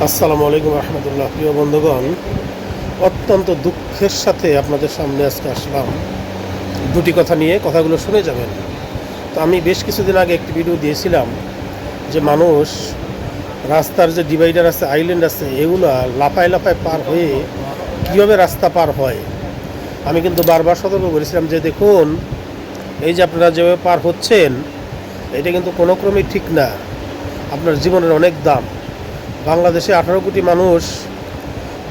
আসসালামু আলাইকুম রহমতুল্লাহ। প্রিয় বন্ধুগণ, অত্যন্ত দুঃখের সাথে আপনাদের সামনে আজকে আসলাম দুটি কথা নিয়ে। কথাগুলো শুনে যাবেন। তো আমি বেশ কিছুদিন আগে একটি ভিডিও দিয়েছিলাম যে মানুষ রাস্তার যে ডিভাইডার আছে, আইল্যান্ড আছে, এগুলো লাফায় লাফায় পার হয়ে কীভাবে রাস্তা পার হয়। আমি কিন্তু বারবার সতর্ক করেছিলাম যে দেখুন, এই যে আপনারা যেভাবে পার হচ্ছেন, এটা কিন্তু কোনো ক্রমেই ঠিক না। আপনার জীবনের অনেক দাম। বাংলাদেশে 18 কোটি মানুষ,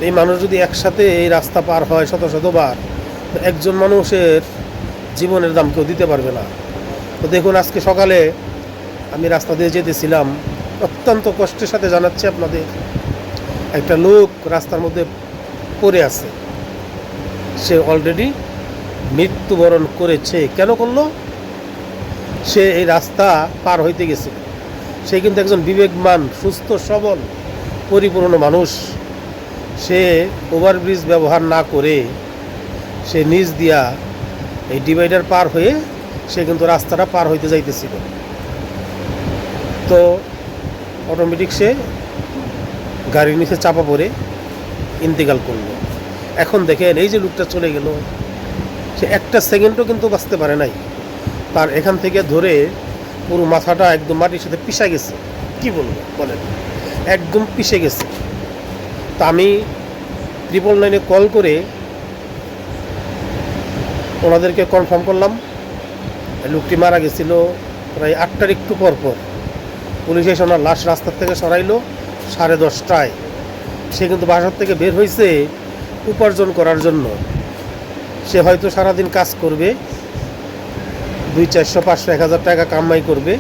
এই মানুষ যদি একসাথে এই রাস্তা পার হয় শত শতবার, তো একজন মানুষের জীবনের দাম কেউ দিতে পারবে না। তো দেখুন, আজকে সকালে আমি রাস্তা দিয়ে যেতেছিলাম, অত্যন্ত কষ্টের সাথে জানাচ্ছি আপনাদের, একটা লোক রাস্তার মধ্যে পড়ে আছে। সে অলরেডি মৃত্যুবরণ করেছে। কেন করলো? সে এই রাস্তা পার হইতে গেছে। সে কিন্তু একজন বিবেকমান, সুস্থ সবল, পরিপূর্ণ মানুষ। সে ওভারব্রিজ ব্যবহার না করে সে নিচ দিয়া এই ডিভাইডার পার হয়ে সে কিন্তু রাস্তাটা পার হইতে যাইতেছিল। তো অটোমেটিক সে গাড়ির নিচে চাপা পড়ে ইন্তেকাল করলো। এখন দেখেন, এই যে লোকটা চলে গেল, সে একটা সেকেন্ডও কিন্তু বাঁচতে পারে নাই। তার এখান থেকে ধরে পুরো মাথাটা একদম মাটির সাথে পিষে গেছে। কি বলবো বলেন, একদম পিষে গেছে। তা আমি 999-এ কল করে ওনাদেরকে কনফার্ম করলাম লোকটি মারা গেছিল প্রায় 8টার একটু পর পর। পুলিশ এসে ওনার লাশ রাস্তার থেকে সরাইলো 10:30টায়। সে কিন্তু বাসার থেকে বের হয়েছে উপার্জন করার জন্য। সে হয়তো সারাদিন কাজ করবে, 200, 400, 500, 1000 টাকা কামাই করবে।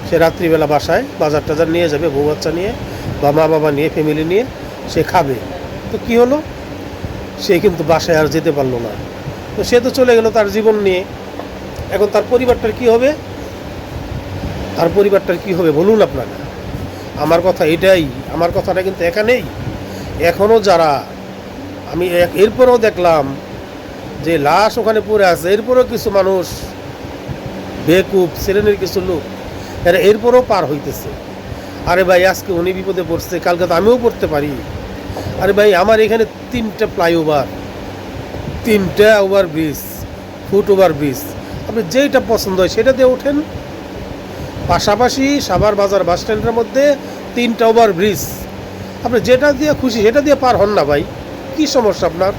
সে রাত্রিবেলা বাসায় বাজার টাজার নিয়ে যাবে, বউ বাচ্চা নিয়ে বা মা বাবা নিয়ে, ফ্যামিলি নিয়ে সে খাবে। তো কি হলো? সে কিন্তু বাসায় আর যেতে পারলো না। তো সে তো চলে গেল তার জীবন নিয়ে। এখন তার পরিবারটার কি হবে? তার পরিবারটার কি হবে বলুন আপনারা? আমার কথা এটাই। আমার কথাটা কিন্তু এখানেই। এখনও যারা, আমি এরপরেও দেখলাম যে লাশ ওখানে পড়ে আছে, এরপরেও কিছু মানুষ, বেকুব শ্রেণীর কিছু লোক, এরা এরপরেও পার হইতেছে। আরে ভাই, আজকে উনি বিপদে পড়ছে, কালকে তো আমিও পড়তে পারি। আরে ভাই, আমার এখানে 3টা ফ্লাইওভার, 3টা ওভারব্রিজ, ফুট ওভারব্রিজ, আপনি যেইটা পছন্দ হয় সেটা দিয়ে ওঠেন। পাশাপাশি সাভার বাজার বাস স্ট্যান্ডের মধ্যে 3টা ওভারব্রিজ, আপনি যেটা দিয়ে খুশি সেটা দিয়ে পার হন না ভাই। কি সমস্যা আপনার?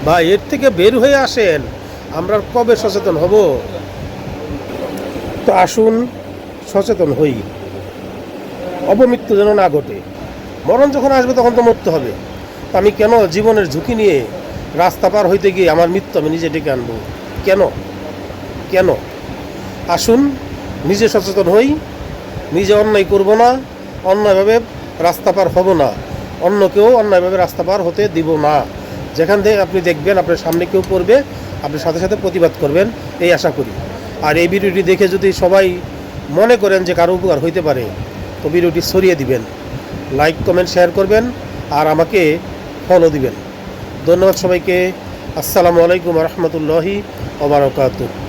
ভাই, এর থেকে বের হয়ে আসেন। আমরা কবে সচেতন হব? তো আসুন সচেতন হই, অপমৃত্যু যেন না ঘটে। মরণ যখন আসবে তখন তো মরতে হবে। তো আমি কেন জীবনের ঝুঁকি নিয়ে রাস্তা পার হইতে গিয়ে আমার মৃত্যু আমি নিজে ডেকে আনবো? কেন কেন? আসুন নিজে সচেতন হই, নিজে অন্যায় করব না, অন্যায়ভাবে রাস্তা পার হব না, অন্যকেও অন্যায়ভাবে রাস্তা পার হতে দিব না। যেখান থেকে আপনি দেখবেন আপনার সামনে কেউ পড়বে, আপনি সাথে সাথে প্রতিবাদ করবেন, এই আশা করি। আর এই ভিডিওটি দেখে যদি সবাই মনে করেন যে কারো উপকার হইতে পারে, তো ভিডিওটি ছড়িয়ে দিবেন, লাইক কমেন্ট শেয়ার করবেন, আর আমাকে ফলো দিবেন। ধন্যবাদ সবাইকে। আসসালামু আলাইকুম রহমতুল্লাহি ওয়া বারাকাতুহু।